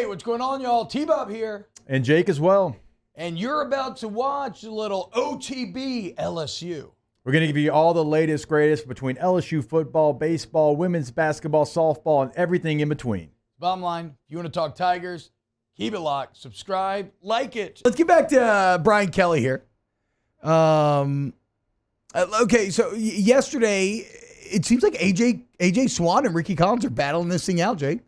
what's going on, y'all? T-Bob here. And Jake as well. And you're about to watch a little OTB LSU. We're going to give you all the latest, greatest between LSU football, baseball, women's basketball, softball, and everything in between. Bottom line, if you want to talk Tigers, keep it locked, subscribe, like it. Let's get back to Brian Kelly here. Okay, so yesterday, it seems like AJ Swan and Ricky Collins are battling this thing out, Jake.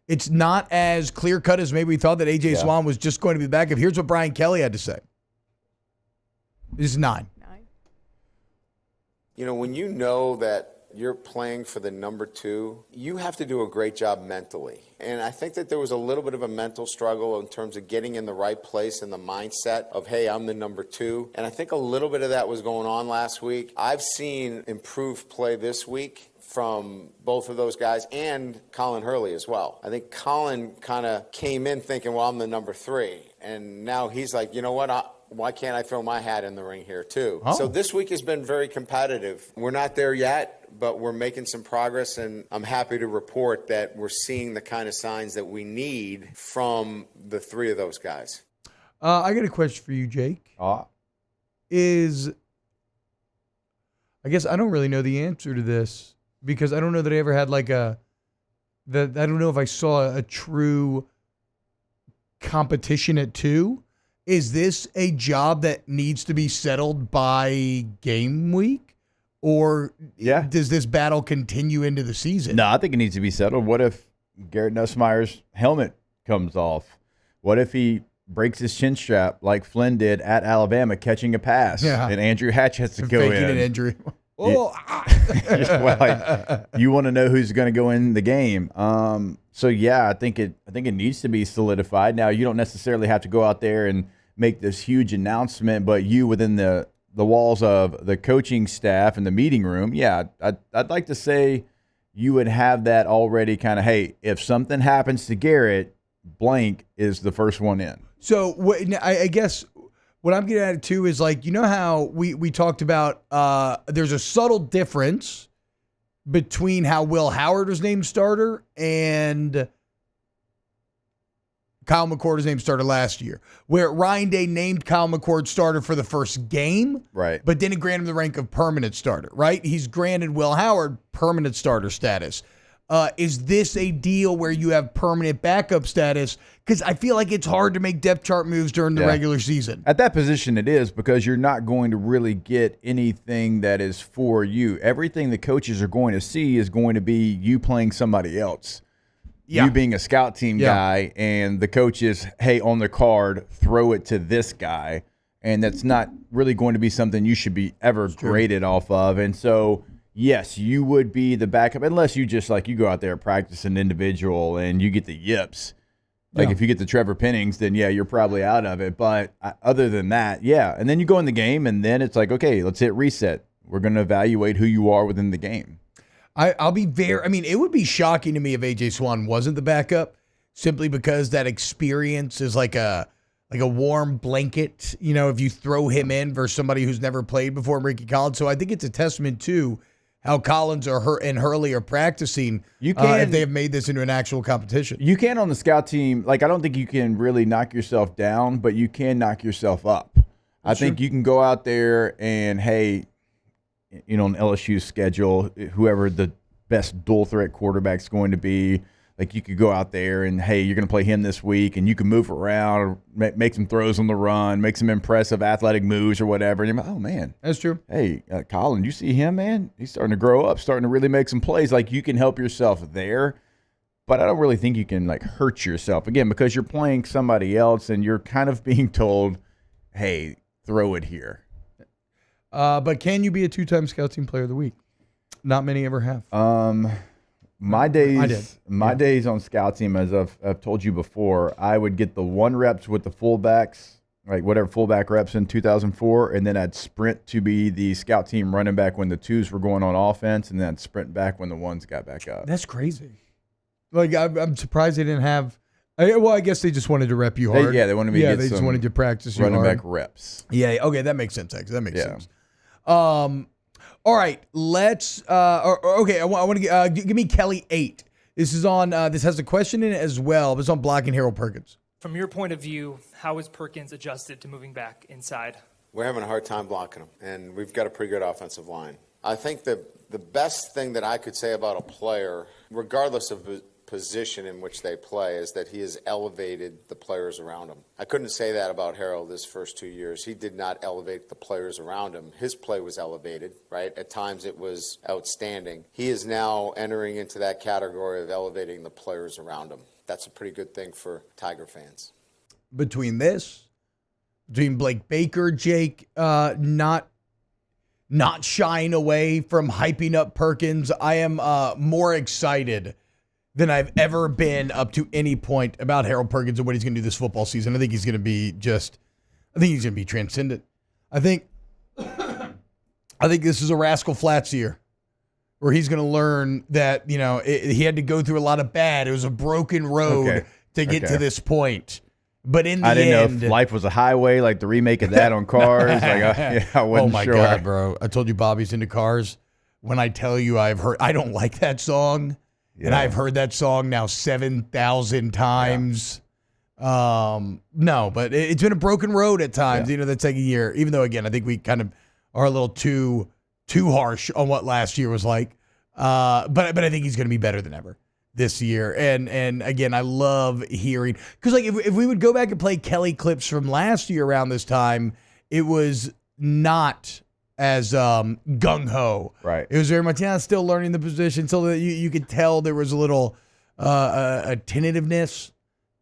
It's not as clear-cut as maybe we thought that AJ Swan was just going to be back. Here's what Brian Kelly had to say. This is 9. You know, when you know that you're playing for the number 2, you have to do a great job mentally. And I think that there was a little bit of a mental struggle in terms of getting in the right place and the mindset of, hey, I'm the number 2. And I think a little bit of that was going on last week. I've seen improved play this week from both of those guys and Colin Hurley as well. I think Colin kind of came in thinking, well, I'm the number 3. And now he's like, you know what? Why can't I throw my hat in the ring here too? Oh. So this week has been very competitive. We're not there yet, but we're making some progress, and I'm happy to report that we're seeing the kind of signs that we need from the 3 of those guys. I got a question for you, Jake. I guess I don't really know the answer to this, because I don't know that I ever had I don't know if I saw a true competition at 2. Is this a job that needs to be settled by game week? Or does this battle continue into the season? No, I think it needs to be settled. What if Garrett Nussmeier's helmet comes off? What if he breaks his chin strap like Flynn did at Alabama catching a pass? Yeah. And Andrew Hatch has to go in. Faking an injury. Well, you want to know who's going to go in the game. So yeah, I think it needs to be solidified. Now, you don't necessarily have to go out there and make this huge announcement, but you within the walls of the coaching staff and the meeting room, I'd like to say you would have that already kind of, hey, if something happens to Garrett, blank is the first one in. So I guess what I'm getting at too is, like, you know how we talked about there's a subtle difference between how Will Howard was named starter and Kyle McCord was named starter last year, where Ryan Day named Kyle McCord starter for the first game, right? But didn't grant him the rank of permanent starter, right? He's granted Will Howard permanent starter status. Is this a deal where you have permanent backup status? Because I feel like it's hard to make depth chart moves during the regular season. At that position, it is, because you're not going to really get anything that is for you. Everything the coaches are going to see is going to be you playing somebody else. You being a scout team guy, and the coaches, hey, on the card, throw it to this guy. And that's not really going to be something you should be ever graded off of. And so, yes, you would be the backup, unless you just, like, you go out there and practice an individual and you get the yips. Like, if you get the Trevor Pennings, then, you're probably out of it. But other than that, And then you go in the game, and then it's like, okay, let's hit reset. We're going to evaluate who you are within the game. I'll be it would be shocking to me if AJ Swan wasn't the backup, simply because that experience is like a warm blanket, if you throw him in versus somebody who's never played before, Ricky Collins. So I think it's a testament to how Collins and Hurley are practicing if they have made this into an actual competition. You can on the scout team. Like, I don't think you can really knock yourself down, but you can knock yourself up. I think you can go out there and, hey, on LSU's schedule, whoever the best dual threat quarterback's going to be, like, you could go out there and, hey, you're going to play him this week, and you can move around, make some throws on the run, make some impressive athletic moves or whatever. And you're like, oh, man. That's true. Hey, Colin, you see him, man? He's starting to grow up, starting to really make some plays. Like, you can help yourself there, but I don't really think you can, like, hurt yourself, again, because you're playing somebody else and you're kind of being told, hey, throw it here. But can you be a 2-time Scout Team Player of the Week? Not many ever have. My days on Scout Team, as I've told you before, I would get the 1 reps with the fullbacks, like whatever fullback reps in 2004, and then I'd sprint to be the Scout Team running back when the 2s were going on offense, and then I'd sprint back when the 1s got back up. That's crazy. Like, I'm surprised they didn't have. I guess they just wanted to rep you hard. They wanted me to get they just wanted to practice you running hard. back reps. Yeah, okay, that makes sense. That makes sense. All right, let's. Okay, I want to give me Kelly 8. This is on. This has a question in it as well. But it's on blocking Harold Perkins. From your point of view, how is Perkins adjusted to moving back inside? We're having a hard time blocking him, and we've got a pretty good offensive line. I think the best thing that I could say about a player, regardless of the position in which they play, is that he has elevated the players around him. I couldn't say that about Harold his first 2 years. He did not elevate the players around him. His play was elevated, right? At times it was outstanding. He is now entering into that category of elevating the players around him. That's a pretty good thing for Tiger fans. Between Blake Baker, Jake, not shying away from hyping up Perkins, I am more excited than I've ever been up to any point about Harold Perkins and what he's going to do this football season. I think he's going to be transcendent. I think this is a Rascal Flatts year where he's going to learn that, he had to go through a lot of bad. It was a broken road to get to this point. But in the end, I didn't know if life was a highway, like the remake of that on Cars. I wasn't sure. Oh my God, bro! I told you Bobby's into Cars. When I tell you, I don't like that song, and I've heard that song now 7,000 times. No, but it's been a broken road at times. That's like a year. Even though, again, I think we kind of are a little too harsh on what last year was like. But I think he's going to be better than ever this year. And again, I love hearing, because like if we would go back and play Kelly clips from last year around this time, it was not as gung-ho. Right. It was very much, still learning the position, so that you could tell there was a little a tentativeness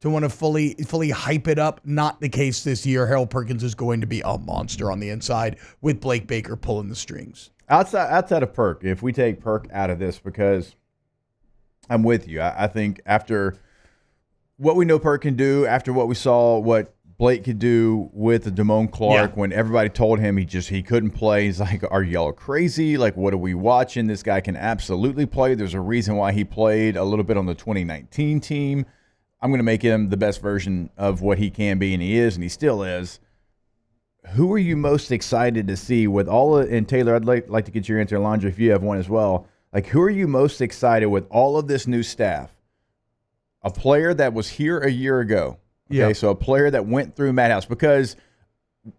to want to fully hype it up. Not the case this year. Harold Perkins is going to be a monster on the inside with Blake Baker pulling the strings. Outside of Perk, if we take Perk out of this, because I'm with you. I think after what we know Perk can do, after what we saw what Blake could do with the Damone Clark, when everybody told him he couldn't play, he's like, are y'all crazy? Like, what are we watching? This guy can absolutely play. There's a reason why he played a little bit on the 2019 team. I'm going to make him the best version of what he can be, and he is, and he still is. Who are you most excited to see with all of, and Taylor, I'd like to get your answer, Alondra, if you have one as well. Like, who are you most excited with all of this new staff? A player that was here a year ago. Okay, so a player that went through Matt House, because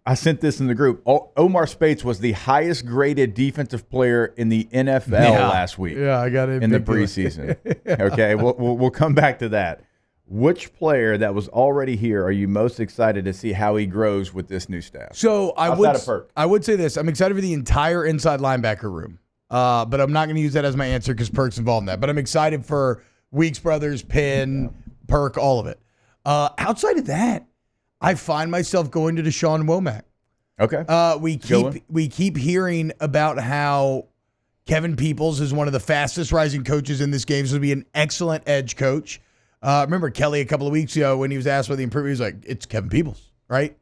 I sent this in the group. Omar Spates was the highest graded defensive player in the NFL last week. Yeah, I got it in the preseason. Okay, we'll come back to that. Which player that was already here are you most excited to see how he grows with this new staff? So I would say this. I'm excited for the entire inside linebacker room. But I'm not going to use that as my answer because Perk's involved in that. But I'm excited for Weeks Brothers, Penn, Perk, all of it. Outside of that, I find myself going to Deshaun Womack. Okay. We keep hearing about how Kevin Peoples is one of the fastest rising coaches in this game. So he'll be an excellent edge coach. Remember Kelly a couple of weeks ago when he was asked about the improvement, he was like, it's Kevin Peoples, right?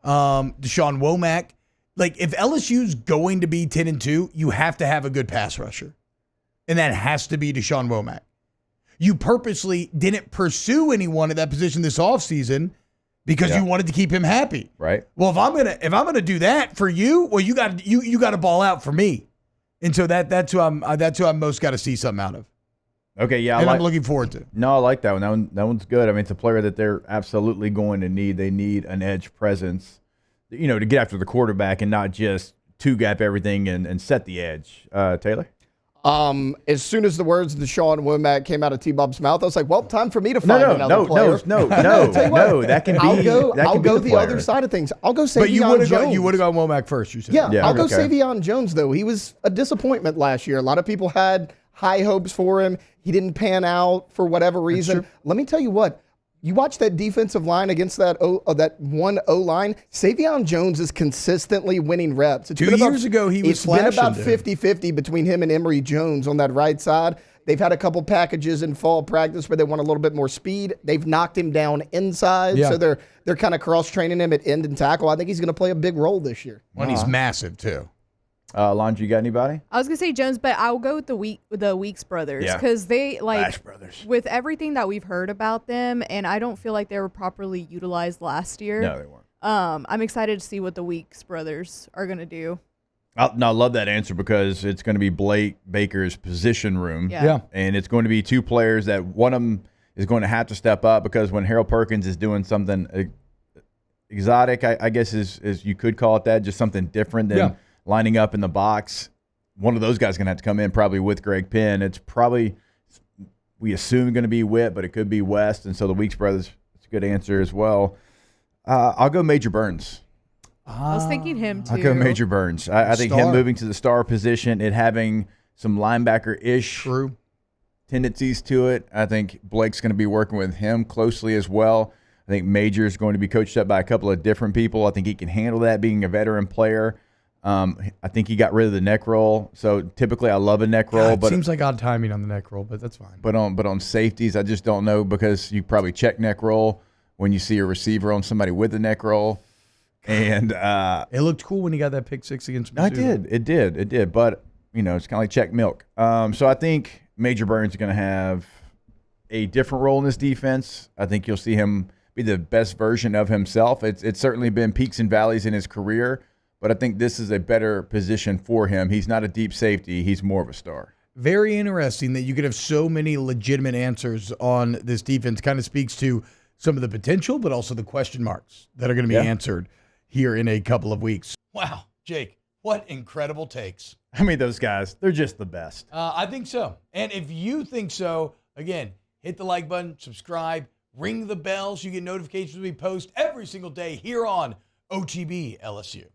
Deshaun Womack. Like, if LSU's going to be 10-2, you have to have a good pass rusher. And that has to be Deshaun Womack. You purposely didn't pursue anyone at that position this offseason because you wanted to keep him happy. Right. Well, if I'm gonna do that for you, well, you got to ball out for me. And so that's who I'm most got to see something out of. Okay, yeah. I'm looking forward to. No, I like that one. That one's good. I mean, it's a player that they're absolutely going to need. They need an edge presence, to get after the quarterback and not just two-gap everything and set the edge. Taylor? As soon as the words of Deshaun Womack came out of T-Bob's mouth, I was like, well, time for me to find another player. No. That can be. I'll go the other side of things. I'll go Savion Jones. You would have gone Womack first, you said. Yeah, I'll go Savion Jones, though. He was a disappointment last year. A lot of people had high hopes for him. He didn't pan out for whatever reason. Let me tell you what. You watch that defensive line against that one O-line, Savion Jones is consistently winning reps. 2 years ago, he was flashing. It's been about 50-50 between him and Emory Jones on that right side. They've had a couple packages in fall practice where they want a little bit more speed. They've knocked him down inside, so they're kind of cross-training him at end and tackle. I think he's going to play a big role this year. And he's massive, too. Alondra, you got anybody? I was gonna say Jones, but I'll go with the Weeks brothers because they Bash brothers. with everything that we've heard about them, and I don't feel like they were properly utilized last year. No, they weren't. I'm excited to see what the Weeks brothers are gonna do. I love that answer because it's going to be Blake Baker's position room. Yeah. And it's going to be two players that one of them is going to have to step up because when Harold Perkins is doing something exotic, I guess is you could call it that, just something different than lining up in the box. One of those guys is going to have to come in probably with Greg Penn. It's probably, we assume, going to be Witt, but it could be West. And so the Weeks brothers, it's a good answer as well. I'll go Major Burns. I was thinking him too. I'll go Major Burns. I think him moving to the star position, it having some linebacker-ish tendencies to it. I think Blake's going to be working with him closely as well. I think Major is going to be coached up by a couple of different people. I think he can handle that being a veteran player. I think he got rid of the neck roll. So typically I love a neck roll. It seems like odd timing on the neck roll, but that's fine. But on safeties, I just don't know because you probably check neck roll when you see a receiver on somebody with a neck roll. And it looked cool when he got that pick six against Mizzou. It did. But, it's kind of like check milk. So I think Major Burns is going to have a different role in this defense. I think you'll see him be the best version of himself. It's certainly been peaks and valleys in his career, but I think this is a better position for him. He's not a deep safety. He's more of a star. Very interesting that you could have so many legitimate answers on this defense. Kind of speaks to some of the potential, but also the question marks that are going to be answered here in a couple of weeks. Wow, Jake, what incredible takes. I mean, those guys, they're just the best. I think so. And if you think so, again, hit the like button, subscribe, ring the bell so you get notifications when we post every single day here on OTB LSU.